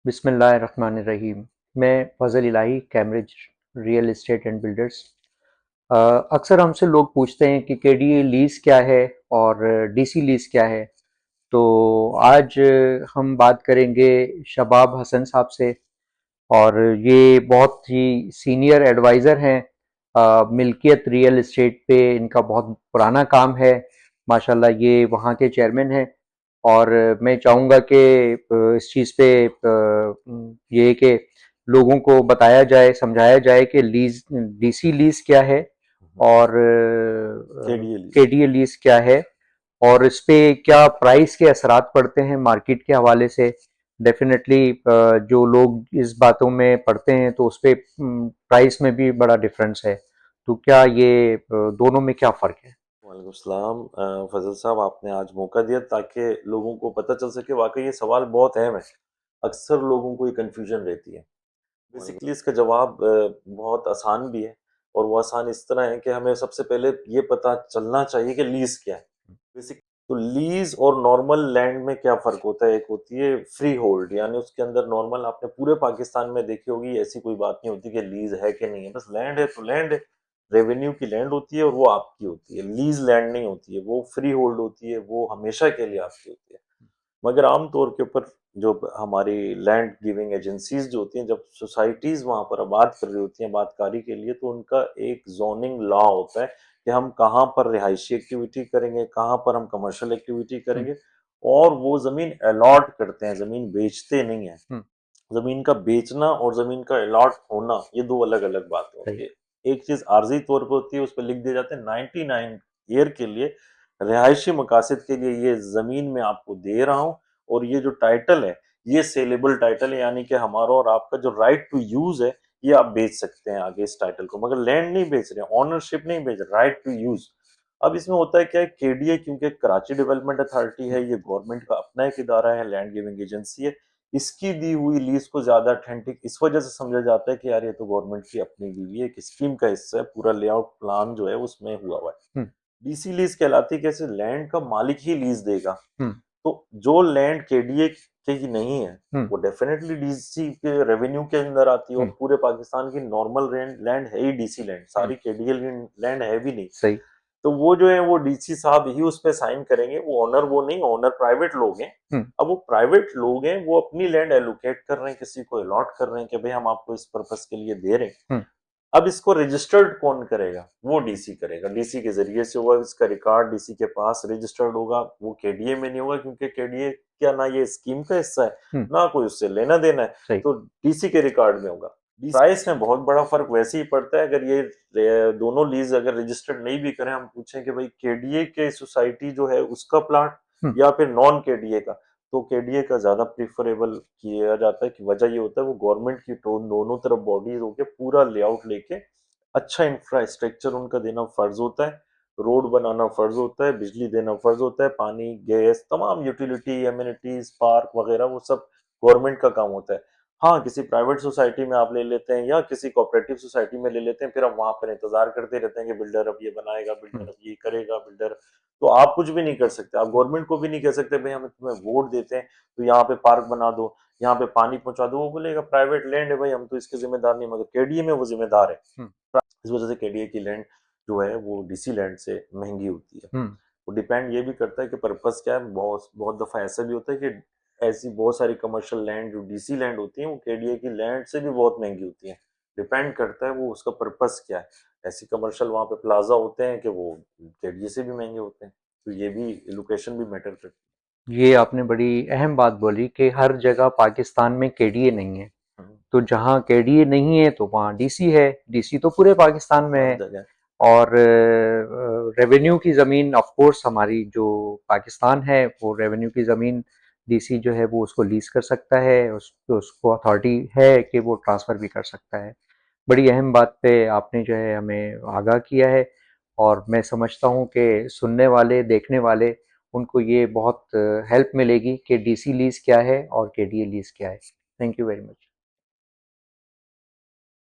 बिस्मिल्लाहिर्रहमानिर्रहीम। मैं Fazal Ilahi, Cambridge real estate and builders. अक्सर हमसे लोग पूछते हैं कि केडीए लीज़ क्या है और डीसी लीज़ क्या है। तो आज हम बात करेंगे शबाब हसन साहब से, और ये बहुत ही सीनियर एडवाइज़र हैं। मिल्कियत रियल एस्टेट पे इनका बहुत पुराना काम है। माशाल्लाह ये वहाँ के चेयरमैन हैं। और मैं चाहूँगा कि इस चीज़ पे ये कि लोगों को बताया जाए, समझाया जाए कि लीज़ डीसी लीज़ क्या है और केडीए लीज। केडीए लीज़ क्या है, और इस पे क्या प्राइस के असरात पड़ते हैं मार्केट के हवाले से। डेफिनेटली जो लोग इस बातों में पढ़ते हैं तो उस पे प्राइस में भी बड़ा डिफरेंस है। तो क्या ये दोनों में क्या फ़र्क है? वालेकुम सलाम। फजल साहब, आपने आज मौका दिया ताकि लोगों को पता चल सके। वाकई ये सवाल बहुत अहम है। अक्सर लोगों को ये कन्फ्यूजन रहती है। बेसिकली इसका जवाब बहुत आसान भी है, और वो आसान इस तरह है कि हमें सबसे पहले ये पता चलना चाहिए कि लीज क्या है। बेसिक तो लीज और नॉर्मल लैंड में क्या फर्क होता है। एक होती है फ्री होल्ड, यानी उसके अंदर नॉर्मल, आपने पूरे पाकिस्तान में देखी होगी, ऐसी कोई बात नहीं होती कि लीज है कि नहीं है। बस लैंड है तो लैंड है, रेवेन्यू की लैंड होती है और वो आपकी होती है। लीज लैंड नहीं होती है, वो फ्री होल्ड होती है, वो हमेशा के लिए आपकी होती है। मगर आम तौर के ऊपर जो हमारी लैंड गिविंग एजेंसीज जो होती हैं, जब सोसाइटीज वहां पर आबाद कर रही होती हैं आबादकारी के लिए, तो उनका एक जोनिंग लॉ होता है कि हम कहाँ पर रिहायशी एक्टिविटी करेंगे, कहाँ पर हम कमर्शियल एक्टिविटी हुँ, करेंगे। और वो जमीन अलॉट करते हैं, जमीन बेचते नहीं है। हुँ, जमीन का बेचना और जमीन का अलॉट होना, ये दो अलग अलग बातें सही। होती है। एक चीज आर्जी तौर पर होती है, उस पर लिख दिया जाता है 99 ईयर के लिए रिहायशी मकासद के लिए ये जमीन मैं आपको दे रहा हूँ। और ये जो टाइटल है, ये सेलेबल टाइटल है, यानी कि हमारा और आपका जो राइट टू यूज है, ये आप बेच सकते हैं आगे इस टाइटल को। मगर लैंड नहीं बेच रहे, ऑनरशिप नहीं बेच रहे, राइट टू यूज। अब इसमें होता है क्या है, केडीए क्योंकि कराची डेवलपमेंट अथॉरिटी है, ये गवर्नमेंट का अपना एक इदारा है, लैंड गिविंग एजेंसी है। इसकी दी हुई लीज को ज्यादा अथेंटिक इस वजह से समझा जाता है कि यार ये तो गवर्नमेंट की अपनी दी हुई एक स्कीम का हिस्सा है, पूरा लेआउट प्लान जो है उसमें हुआ है। हुँ, डीसी लीज कहलाती है, कैसे लैंड का मालिक ही लीज देगा। हुँ, तो जो लैंड केडीए के ही नहीं है, हुँ, वो डेफिनेटली डीसी के रेवेन्यू के अंदर आती है। और हुँ, पूरे पाकिस्तान की नॉर्मल लैंड लैंड है ही डीसी लैंड, हुँ, सारी केडीए लैंड है भी नहीं। सही। तो वो जो है वो डीसी साहब ही उस पे साइन करेंगे। वो ओनर वो नहीं, ओनर प्राइवेट लोग हैं। हुँ, अब वो प्राइवेट लोग हैं, वो अपनी लैंड एलोकेट कर रहे हैं, किसी को अलॉट कर रहे हैं कि भाई हम आपको इस पर्पस के लिए दे रहे हैं। हुँ, अब इसको रजिस्टर्ड कौन करेगा? वो डीसी करेगा, डीसी के जरिए से होगा। इसका रिकॉर्ड डीसी के पास रजिस्टर्ड होगा, वो केडीए में नहीं होगा, क्योंकि केडीए क्या ना ये स्कीम का हिस्सा है, हुँ, ना कोई उससे लेना देना है। सही। तो डीसी के रिकॉर्ड में होगा। प्राइस में बहुत बड़ा फर्क वैसे ही पड़ता है अगर ये दोनों लीज अगर रजिस्टर्ड नहीं भी करें। हम पूछें कि भाई केडीए के सोसाइटी जो है उसका प्लाट हुँ, या फिर नॉन केडीए का, तो केडीए का ज्यादा प्रिफरेबल किया जाता है। कि वजह ये होता है, वो गवर्नमेंट की दोनों तरफ बॉडीज होके पूरा लेआउट लेके अच्छा इंफ्रास्ट्रक्चर उनका देना फर्ज होता है। रोड बनाना फर्ज होता है, बिजली देना फर्ज होता है, पानी गैस तमाम यूटिलिटी एमिनिटीज पार्क वगैरह वो सब गवर्नमेंट का काम होता है। हाँ, किसी प्राइवेट सोसाइटी में आप ले लेते हैं या किसी कोऑपरेटिव सोसाइटी में ले लेते हैं, फिर हम वहां पर इंतजार करते रहते हैं कि बिल्डर अब ये बनाएगा, हुँ, बिल्डर अब ये करेगा, बिल्डर। तो आप कुछ भी नहीं कर सकते। आप गवर्नमेंट को भी नहीं कह सकते भाई हम तुम्हें वोट देते हैं तो यहाँ पे पार्क बना दो, यहाँ पे पानी पहुंचा दो। वो बोलेगा प्राइवेट लैंड है भाई, हम तो इसके जिम्मेदार नहीं। मगर केडीए में वो जिम्मेदार है। हुँ, इस वजह से केडीए की लैंड जो है वो डीसी लैंड से महंगी होती है। हुँ, वो डिपेंड ये भी करता है कि पर्पस क्या है। बहुत बहुत दफा ऐसा भी होता है कि ऐसी बहुत सारी कमर्शियल लैंड जो डीसी लैंड होती है, वो केडीए की लैंड से भी बहुत महंगी होती है। डिपेंड करता है वो उसका पर्पस क्या है। ऐसी कमर्शियल वहां पे प्लाजा होते हैं कि वो केडीए से भी महंगे होते हैं। तो ये भी लोकेशन भी मैटर करती ये आपने बड़ी अहम बात बोली कि हर जगह पाकिस्तान में केडीए नहीं है। है। तो जहाँ केडीए नहीं है तो वहाँ डीसी है। डीसी तो पूरे पाकिस्तान में हर है। जगह। और रेवेन्यू की ज़मीन ऑफ कोर्स हमारी जो पाकिस्तान है वो रेवेन्यू की ज़मीन डीसी जो है वो उसको लीज़ कर सकता है। उसको अथॉरिटी है कि वो ट्रांसफ़र भी कर सकता है। बड़ी अहम बात पे आपने जो है हमें आगाह किया है, और मैं समझता हूँ कि सुनने वाले, देखने वाले, उनको ये बहुत हेल्प मिलेगी कि डीसी लीज़ क्या है और केडीए लीज़ क्या है। Thank you very much.